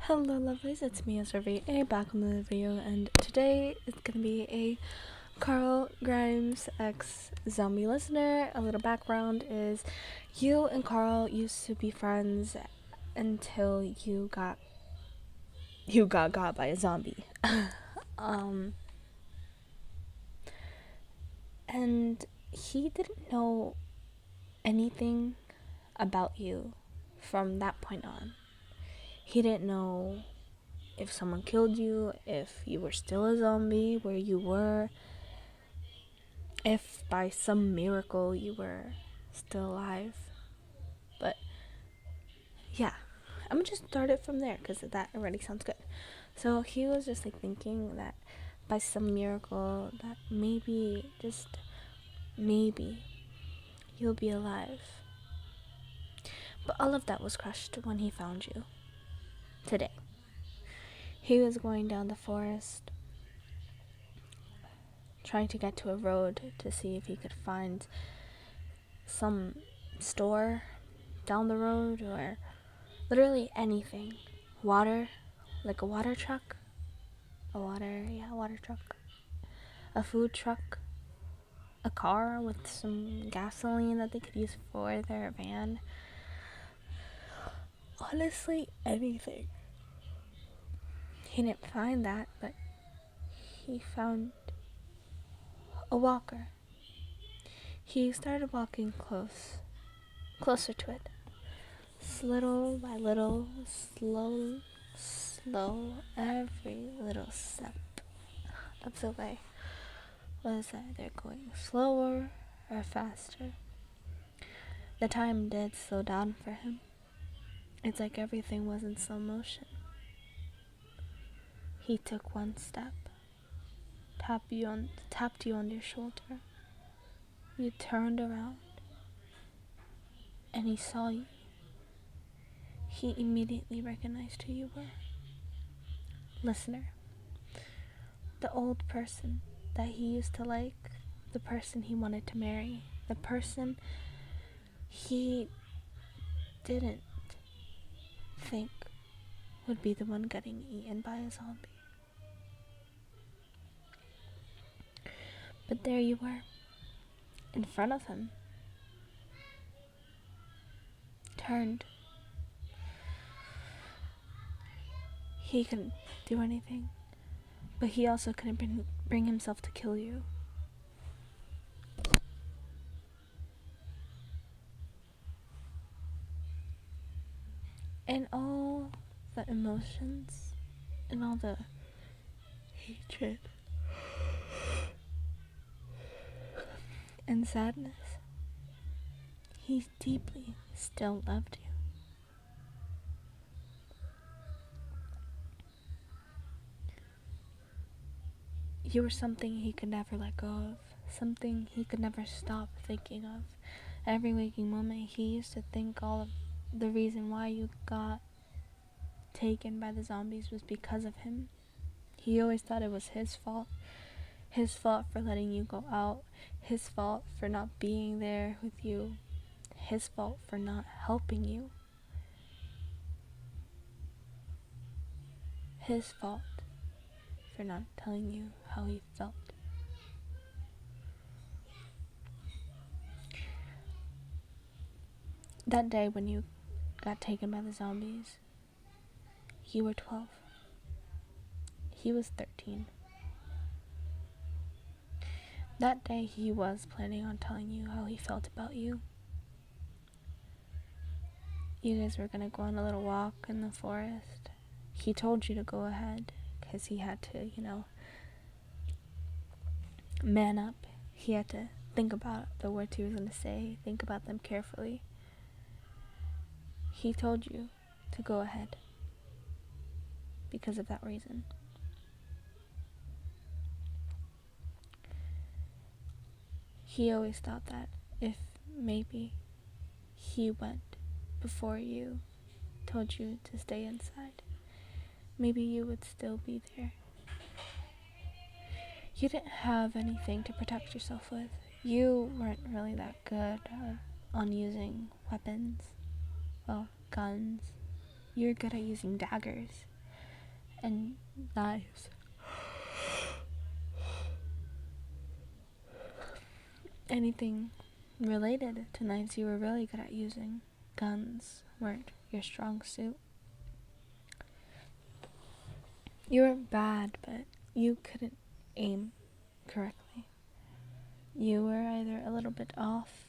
Hello lovelies, it's me, Survey A, back on the video, and today it's gonna be a Carl Grimes X zombie listener. A little background is you and Carl used to be friends until you got got by a zombie. um and he didn't know anything about you from that point on. He didn't know if someone killed you, if you were still a zombie, where you were, if by some miracle you were still alive. But yeah, I'm gonna just start it from there because that already sounds good. So he was just like thinking that by some miracle that maybe, just maybe, you'll be alive. But all of that was crushed when he found you today. He was going down the forest trying to get to a road to see if he could find some store down the road or literally anything. Water, like a water truck. Water truck. A food truck. A car with some gasoline that they could use for their van. Honestly, anything. He didn't find that, but he found a walker. He started walking closer to it. Little by little, slow, every little step of the way was either going slower or faster. The time did slow down for him. It's like everything was in slow motion. He took one step, tapped you on your shoulder. You turned around, and he saw you. He immediately recognized who you were. Listener, the old person that he used to like, the person he wanted to marry, the person he didn't think would be the one getting eaten by a zombie. But there you were, in front of him, turned. He couldn't do anything, but he also couldn't bring himself to kill you. And all the emotions and all the hatred and sadness, he deeply still loved you. You were something he could never let go of, something he could never stop thinking of. Every waking moment, he used to think all of the reason why you got taken by the zombies was because of him. He always thought it was his fault for letting you go out, his fault for not being there with you, his fault for not helping you, his fault for not telling you how he felt. That day when you got taken by the zombies, you were 12. He was 13. That day he was planning on telling you how he felt about you. You guys were gonna go on a little walk in the forest. He told you to go ahead because he had to, man up. He had to think about the words he was gonna say, think about them carefully. He told you to go ahead because of that reason. He always thought that if maybe he went before you, told you to stay inside, maybe you would still be there. You didn't have anything to protect yourself with. You weren't really that good on using weapons. Well, guns. You're good at using daggers. and knives. Anything related to knives you were really good at using. Guns weren't your strong suit. You weren't bad, but you couldn't aim correctly. You were either a little bit off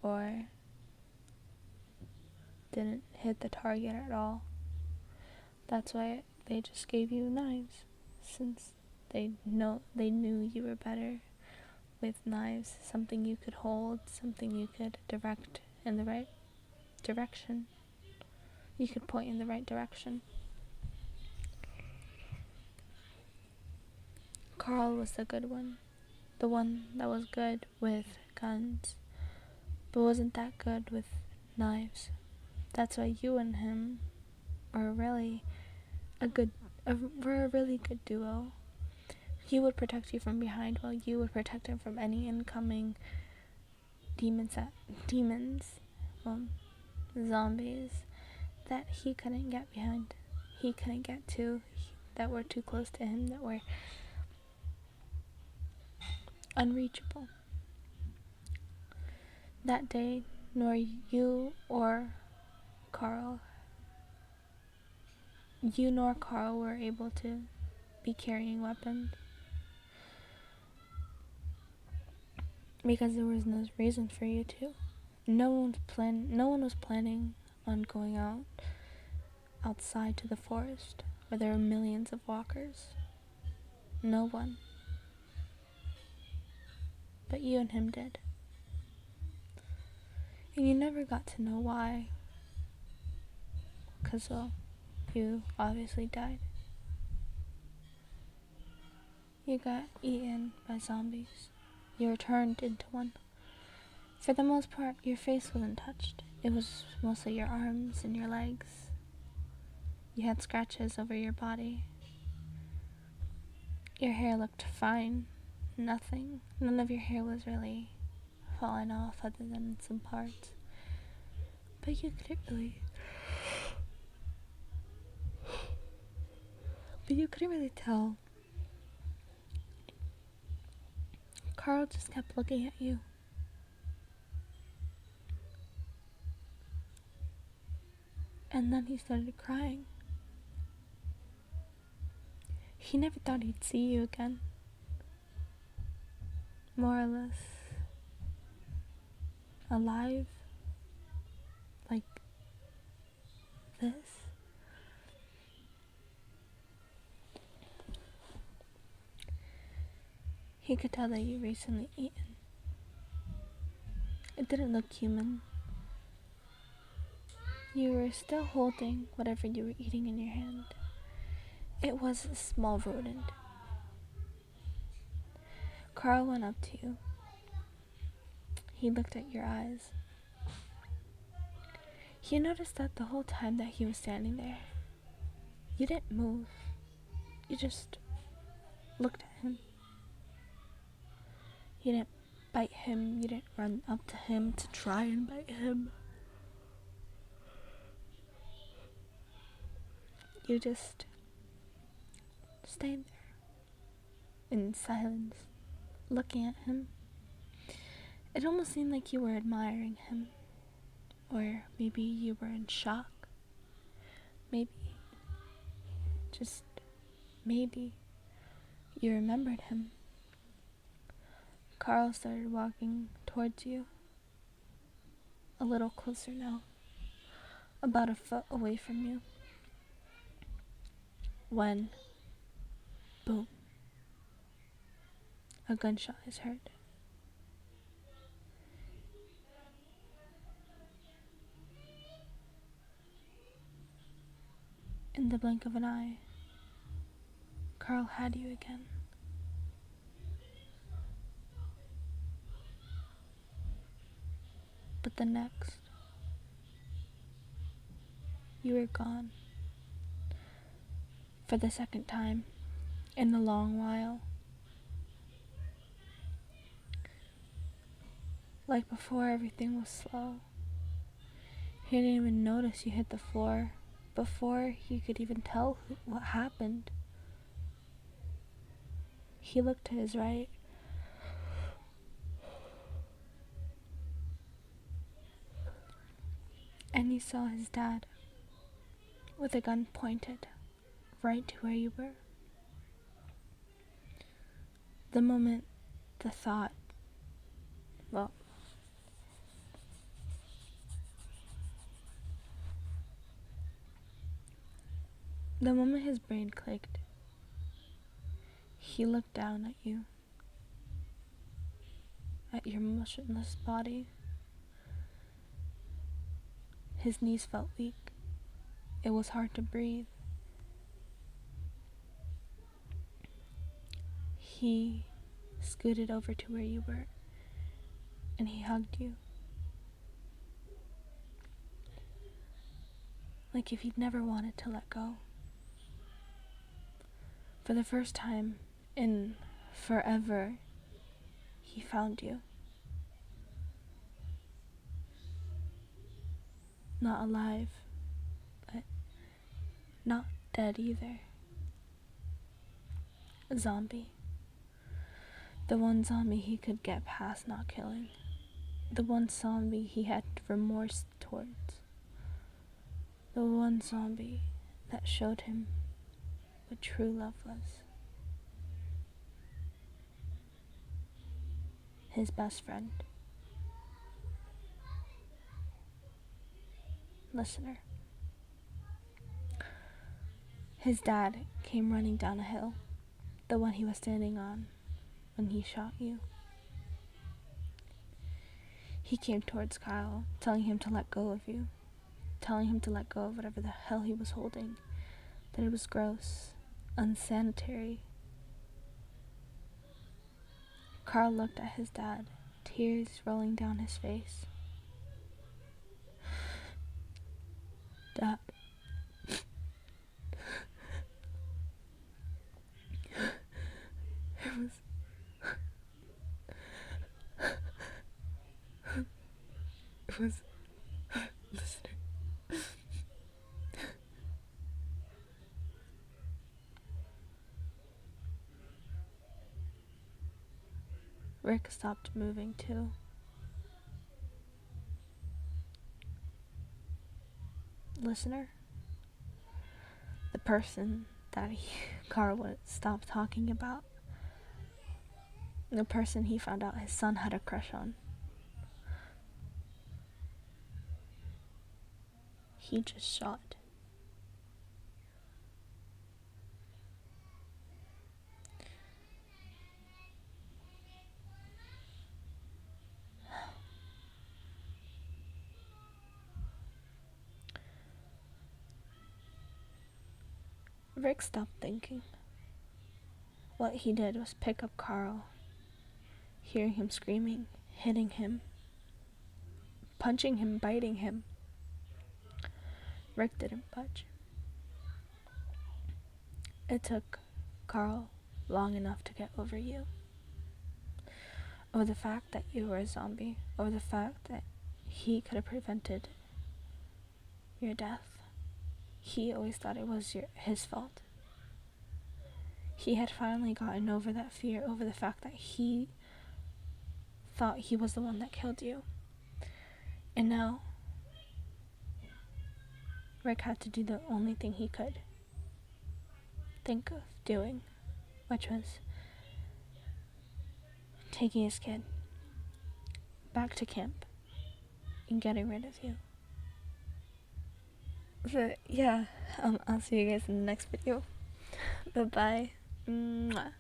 or didn't hit the target at all. That's why they just gave you knives, since they knew you were better with knives, something you could hold, something you could direct in the right direction. You could point in the right direction. Carl was the good one, the one that was good with guns, but wasn't that good with knives. That's why you and him were really a really good duo. He would protect you from behind while you would protect him from any incoming zombies that he couldn't get behind. He couldn't get to, that were too close to him, that were unreachable. That day, nor you nor Carl were able to be carrying weapons, because there was no reason for you to. No one was planning on going outside to the forest where there were millions of walkers. No one. But you and him did. And you never got to know why. 'Cause, well, you obviously died. You got eaten by zombies. You were turned into one. For the most part, your face wasn't touched. It was mostly your arms and your legs. You had scratches over your body. Your hair looked fine. None of your hair was really falling off other than some parts. But you couldn't really tell. Carl just kept looking at you. And then he started crying. He never thought he'd see you again. More or less alive, like this. He could tell that you recently eaten. It didn't look human. You were still holding whatever you were eating in your hand. It was a small rodent. Carl went up to you. He looked at your eyes. He noticed that the whole time that he was standing there, you didn't move. You just looked at him. You didn't bite him. You didn't run up to him to try and bite him. You just stayed there in silence, looking at him. It almost seemed like you were admiring him. Or maybe you were in shock. Maybe, just maybe, you remembered him. Carl started walking towards you. A little closer now. About a foot away from you. When, boom, a gunshot is heard. In the blink of an eye, Carl had you again. But the next, you were gone. For the second time in a long while. Like before, everything was slow. You didn't even notice you hit the floor before he could even tell what happened, he looked to his right, and he saw his dad with a gun pointed right to where you were. The moment the thought, well, the moment his brain clicked, he looked down at you, at your motionless body. His knees felt weak. It was hard to breathe. He scooted over to where you were, and he hugged you. Like if he'd never wanted to let go. For the first time in forever, he found you. Not alive, but not dead either. A zombie. The one zombie he could get past not killing. The one zombie he had remorse towards. The one zombie that showed him what true love was. His best friend. Listener. His dad came running down a hill, the one he was standing on when he shot you. He came towards Kyle, telling him to let go of you, telling him to let go of whatever the hell he was holding, that it was gross, unsanitary. Carl looked at his dad, tears rolling down his face. Dad. It was listener. Rick stopped moving too. Listener, the person that Carl would stop talking about, the person he found out his son had a crush on. He just shot. Rick stopped thinking. What he did was pick up Carl, hearing him screaming, hitting him, punching him, biting him. Rick didn't budge. It took Carl long enough to get over you. Over the fact that you were a zombie. Over the fact that he could have prevented your death. He always thought it was his fault. He had finally gotten over that fear, over the fact that he thought he was the one that killed you. And now, Rick had to do the only thing he could think of doing, which was taking his kid back to camp and getting rid of you. But yeah, I'll see you guys in the next video. Bye-bye. Mwah.